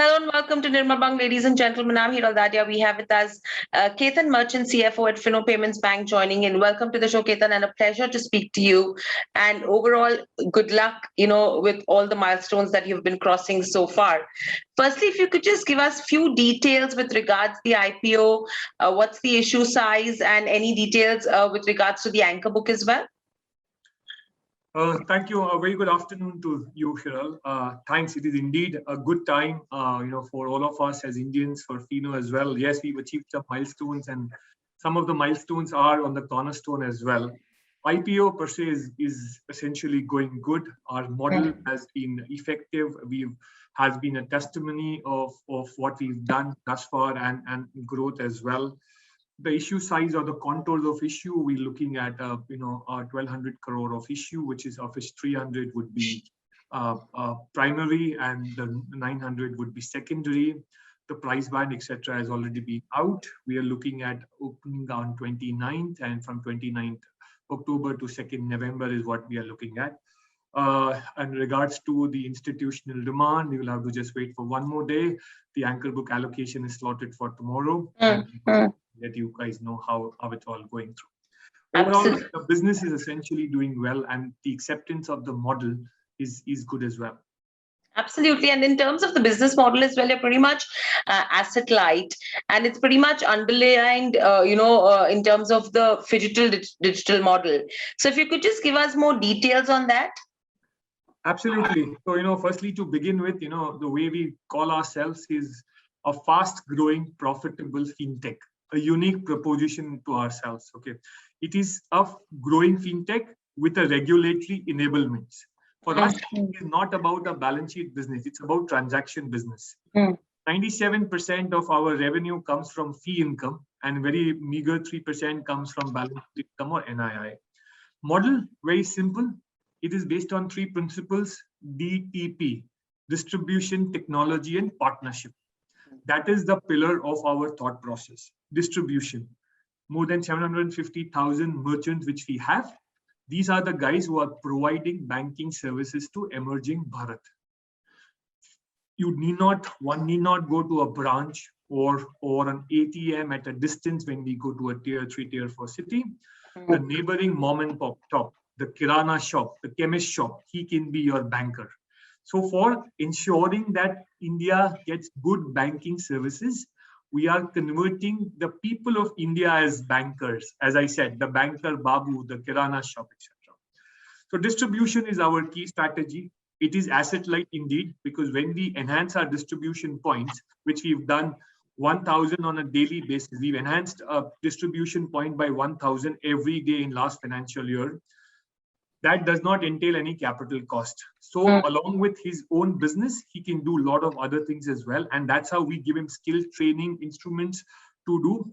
Hello and welcome to Nirmal Bang, ladies and gentlemen. I'm Hiral Dadia. We have with us Ketan Merchant, CFO at Fino Payments Bank, joining in. Welcome to the show, Ketan, and a pleasure to speak to you. And overall, good luck, with all the milestones that you've been crossing so far. Firstly, if you could just give us few details with regards to the IPO, what's the issue size, and any details with regards to the anchor book as well. Thank you. A very good afternoon to you, Hiral. Thanks. It is indeed a good time, for all of us as Indians, for Fino as well. Yes, we've achieved some milestones, and some of the milestones are on the cornerstone as well. IPO per se is essentially going good. Our model has been effective. Has been a testimony of what we've done thus far and growth as well. The issue size or the contours of issue, we're looking at, 1,200 crore of issue, which is of which 300 would be primary and the 900 would be secondary. The price band, etc., has already been out. We are looking at opening on 29th, and from 29th October to 2nd November is what we are looking at. In regards to the institutional demand, you will have to just wait for one more day. The anchor book allocation is slotted for tomorrow. Let you guys know how it's all going through. Overall, the business is essentially doing well, and the acceptance of the model is good as well. Absolutely. And in terms of the business model as well, you're pretty much asset light, and it's pretty much underlined, in terms of the digital model. So if you could just give us more details on that. Absolutely. So, firstly, to begin with, the way we call ourselves is a fast growing, profitable fintech. A unique proposition to ourselves. Okay, it is a growing fintech with a regulatory enablement. For us, it is not about a balance sheet business, it's about transaction business. 97% of our revenue comes from fee income, and very meager 3% comes from balance sheet income or NII. Model, very simple. It is based on three principles: DTP, distribution, technology, and partnership. That is the pillar of our thought process. Distribution. More than 750,000 merchants which we have. These are the guys who are providing banking services to emerging Bharat. One need not go to a branch or an ATM at a distance when we go to a tier 3, tier 4 city. The neighboring mom and pop shop, the kirana shop, the chemist shop, he can be your banker. So for ensuring that India gets good banking services, we are converting the people of India as bankers. As I said, the banker Babu, the kirana shop, etc. So distribution is our key strategy. It is asset light indeed, because when we enhance our distribution points, which we've done 1,000 on a daily basis, we've enhanced a distribution point by 1,000 every day in last financial year. That does not entail any capital cost. So along with his own business, he can do a lot of other things as well. And that's how we give him skill training instruments to do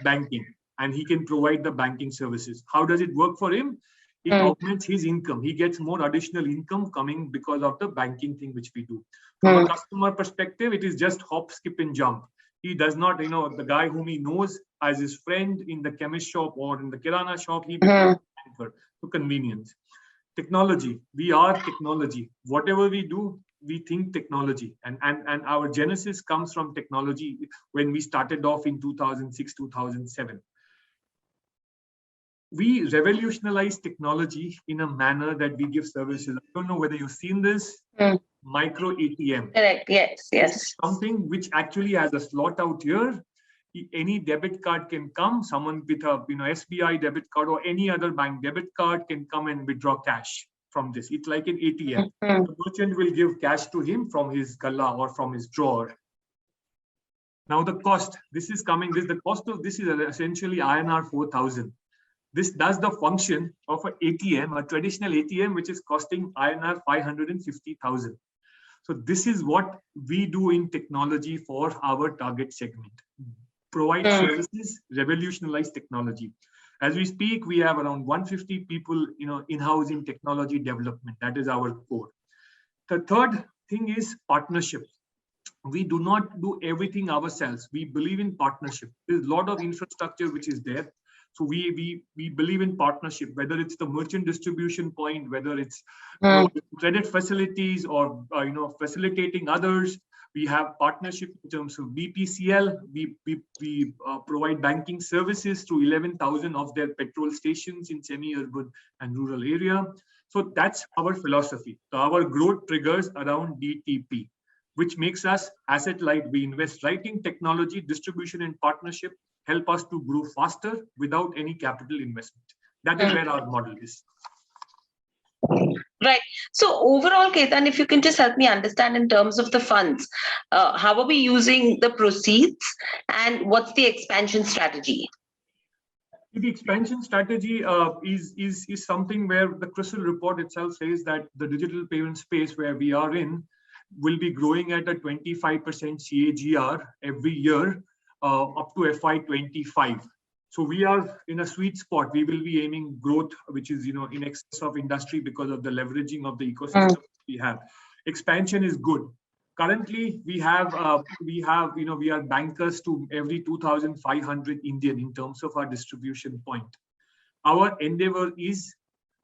banking. And he can provide the banking services. How does it work for him? It augments his income. He gets more additional income coming because of the banking thing which we do. From a customer perspective, it is just hop, skip, and jump. He does not, the guy whom he knows as his friend in the chemist shop or in the kirana shop, he becomes a banker. To convenience. Technology, we are technology. Whatever we do, we think technology, and our genesis comes from technology when we started off in 2006, 2007. We revolutionized technology in a manner that we give services. I don't know whether you've seen this. Micro ATM. Correct. Yes. Something which actually has a slot out here. Any debit card can come. Someone with a SBI debit card or any other bank debit card can come and withdraw cash from this. It's like an ATM. The merchant will give cash to him from his gala or from his drawer. Now the cost. The cost of this is essentially INR 4,000. This does the function of an ATM, a traditional ATM, which is costing INR 550,000. So this is what we do in technology for our target segment. Provide services, revolutionize technology. As we speak, we have around 150 people, in-house in technology development. That is our core. The third thing is partnership. We do not do everything ourselves. We believe in partnership. There's a lot of infrastructure which is there. So we believe in partnership, whether it's the merchant distribution point, whether it's credit facilities or facilitating others. We have partnership in terms of BPCL. We provide banking services to 11,000 of their petrol stations in semi-urban and rural area. So that's our philosophy. So our growth triggers around DTP, which makes us asset light. We invest right in technology, distribution, and partnership, help us to grow faster without any capital investment. That is where our model is. Right. So overall, Ketan, if you can just help me understand in terms of the funds, how are we using the proceeds and what's the expansion strategy? The expansion strategy is something where the CRISIL report itself says that the digital payment space where we are in will be growing at a 25% CAGR every year up to FY25. So we are in a sweet spot. We will be aiming growth, which is in excess of industry because of the leveraging of the ecosystem we have. Expansion is good. Currently, we are bankers to every 2,500 Indian in terms of our distribution point. Our endeavor is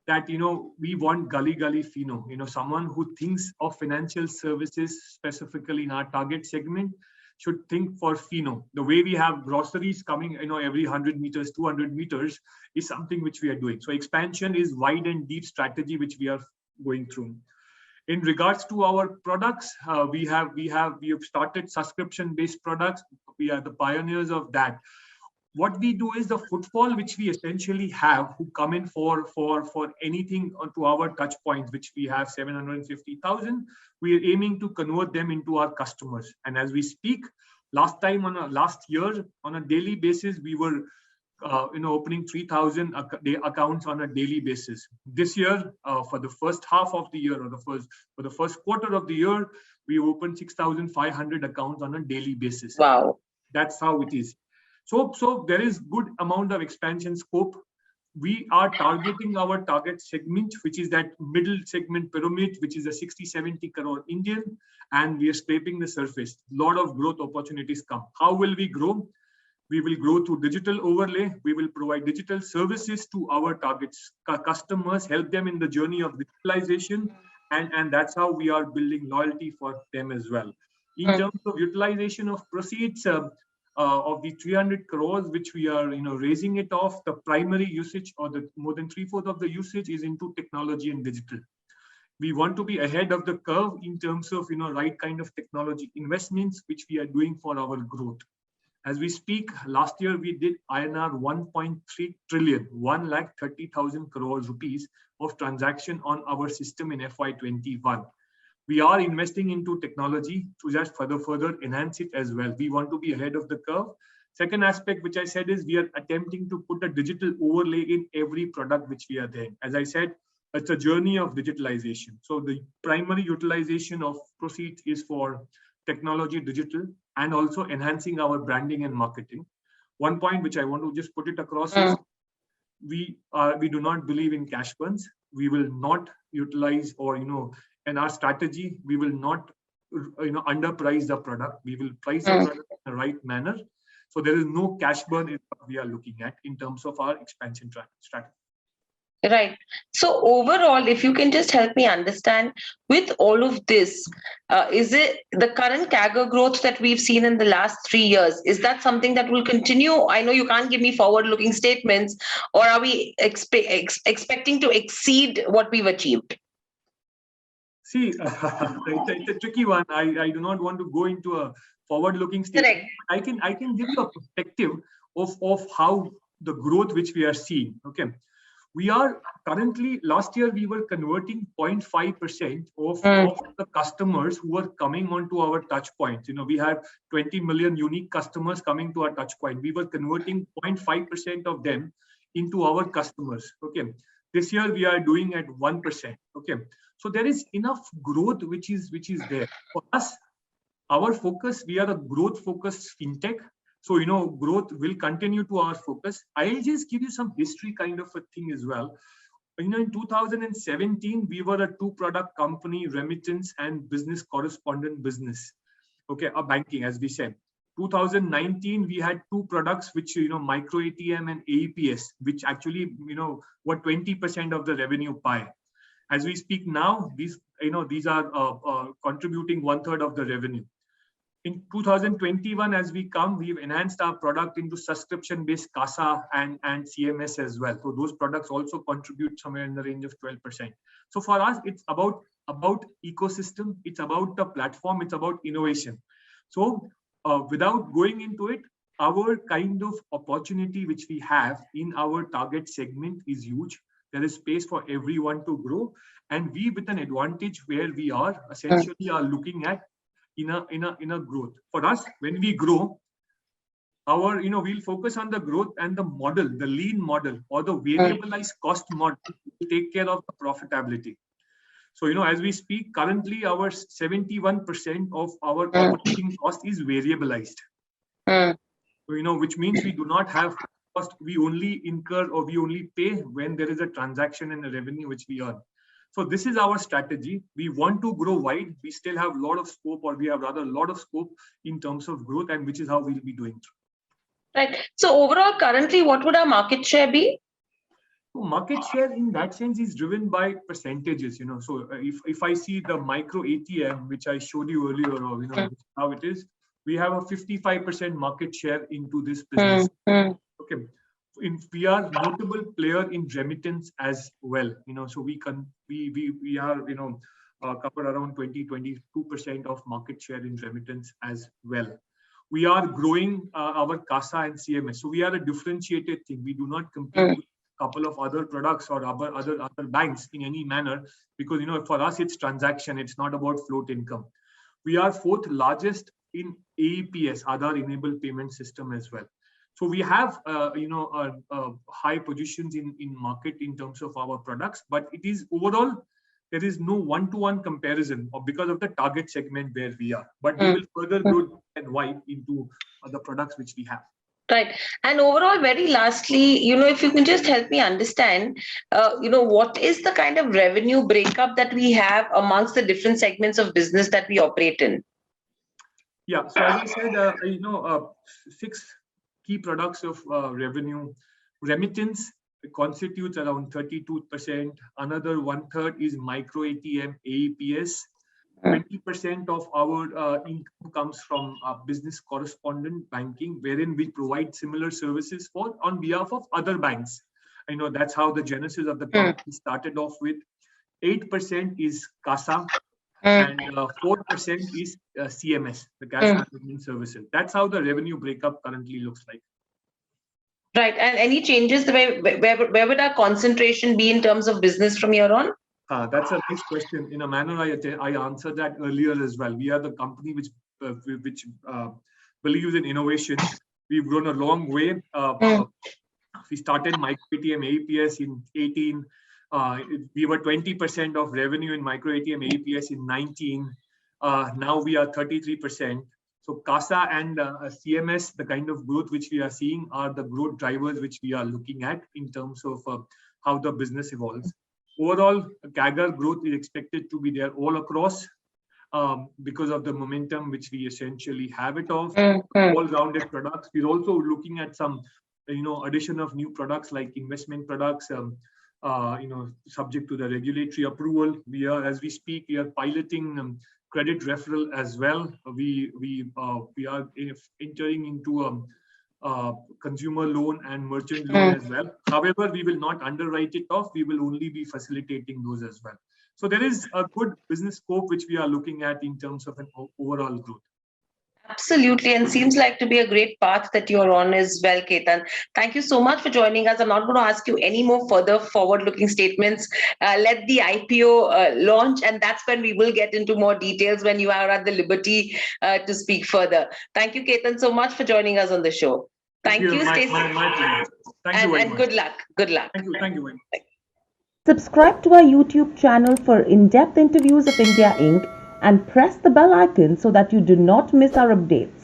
that we want gully fino, someone who thinks of financial services specifically in our target segment should think for fino. The way we have groceries coming every 100 meters, 200 meters is something which we are doing. So expansion is wide and deep strategy which we are going through. In regards to our products, we have started subscription-based products. We are the pioneers of that. What we do is the footfall which we essentially have who come in for anything onto our touch points, which we have 750,000. We are aiming to convert them into our customers. And as we speak, last year on a daily basis, we were opening 3,000 accounts on a daily basis. This year, for the first half of the year, or for the first quarter of the year, we opened 6,500 accounts on a daily basis. Wow. That's how it is. So there is good amount of expansion scope. We are targeting our target segment, which is that middle segment pyramid, which is a 60-70 crore Indian, and we are scraping the surface. A lot of growth opportunities come. How will we grow? We will grow through digital overlay. We will provide digital services to our targets, customers, help them in the journey of digitalization, and that's how we are building loyalty for them as well. In terms of utilization of proceeds, of the 300 crores, which we are raising it off, the primary usage or the more than 3/4 of the usage is into technology and digital. We want to be ahead of the curve in terms of right kind of technology investments, which we are doing for our growth. As we speak, last year we did INR 1.3 trillion, 1,30,000 crores rupees of transaction on our system in FY21. We are investing into technology to just further enhance it as well. We want to be ahead of the curve. Second aspect, which I said, is we are attempting to put a digital overlay in every product which we are there. As I said, it's a journey of digitalization. So the primary utilization of proceeds is for technology, digital, and also enhancing our branding and marketing. One point which I want to just put it across is we do not believe in cash burns. We will not utilize in our strategy, we will not underprice the product. We will price the product in the right manner. So there is no cash burn is what we are looking at in terms of our expansion strategy. Right. So overall, if you can just help me understand with all of this, is it the current CAGR growth that we've seen in the last 3 years? Is that something that will continue? I know you can't give me forward-looking statements, or are we expecting to exceed what we've achieved? See, it's a tricky one. I do not want to go into a forward-looking statement. Correct. I can give you a perspective of how the growth which we are seeing. Okay. We are currently, last year we were converting 0.5% of the customers who were coming onto our touch points. We had 20 million unique customers coming to our touch point. We were converting 0.5% of them into our customers. Okay. This year we are doing at 1%. Okay. So there is enough growth which is there. For us, our focus, we are a growth focused fintech. So, growth will continue to our focus. I'll just give you some history kind of a thing as well. In 2017, we were a 2-product company, remittance and business correspondent business. Okay, a banking, as we said. 2019, we had 2 products, which, micro ATM and AEPS, which actually, were 20% of the revenue pie. As we speak now, these are contributing 1/3 of the revenue. In 2021, as we come, we've enhanced our product into subscription-based CASA and CMS as well. So those products also contribute somewhere in the range of 12%. So for us, it's about ecosystem, it's about the platform, it's about innovation. So without going into it, our kind of opportunity which we have in our target segment is huge. There is space for everyone to grow, and we, with an advantage where we are essentially are looking at in a growth. For us, when we grow, our we'll focus on the growth and the model, the lean model or the variabilized cost model to take care of the profitability. So as we speak, currently our 71% of our operating cost is variabilized. So, which means we do not have cost. We only incur or we only pay when there is a transaction and a revenue which we earn. So this is our strategy. We want to grow wide. We still have a lot of scope, or we have rather a lot of scope in terms of growth, and which is how we'll be doing. Right. So overall, currently, what would our market share be? So market share in that sense is driven by percentages. So if I see the micro ATM, which I showed you earlier, or how it is, we have a 55% market share into this business. Okay. We are notable player in remittance as well. So we are cover around 22% of market share in remittance as well. We are growing our CASA and CMS. So we are a differentiated thing. We do not compete with a couple of other products or other banks in any manner, because for us it's transaction. It's not about float income. We are fourth largest in AEPS, Aadhaar enabled payment system as well. So we have, high positions in market in terms of our products, but it is overall, there is no one-to-one comparison because of the target segment where we are. But we will further grow and wide into the products which we have. Right. And overall, very lastly, if you can just help me understand, what is the kind of revenue breakup that we have amongst the different segments of business that we operate in? Yeah. So as I said, 6 key products of revenue. Remittance constitutes around 32%. Another 1/3 is micro ATM, AEPS. 20% of our income comes from business correspondent banking, wherein we provide similar services on behalf of other banks. That's how the genesis of the company started off with. 8% is CASA. And 4% is CMS, the cash management services. That's how the revenue breakup currently looks like. Right. And any changes, where would our concentration be in terms of business from here on? That's a nice question. In a manner, I answered that earlier as well. We are the company which believes in innovation. We've grown a long way. We started micro ATM AEPS in 18. We were 20% of revenue in micro ATM AEPS in 19. Now we are 33%. So CASA and CMS, the kind of growth which we are seeing are the growth drivers which we are looking at in terms of how the business evolves. Overall, CAGR growth is expected to be there all across because of the momentum which we essentially have it of all-rounded products. We're also looking at some, addition of new products like investment products. Subject to the regulatory approval. As we speak, we are piloting credit referral as well. We are entering into consumer loan and merchant loan as well. However, we will not underwrite it off. We will only be facilitating those as well. So there is a good business scope which we are looking at in terms of an overall growth. Absolutely, and seems like to be a great path that you're on as well, Ketan. Thank you so much for joining us. I'm not going to ask you any more further forward-looking statements. Let the IPO launch, and that's when we will get into more details when you are at the liberty to speak further. Thank you, Ketan, so much for joining us on the show. Thank you. My pleasure. Thank you very much. Good luck. Good luck. Thank you very much. Subscribe to our YouTube channel for in-depth interviews of India Inc. and press the bell icon so that you do not miss our updates.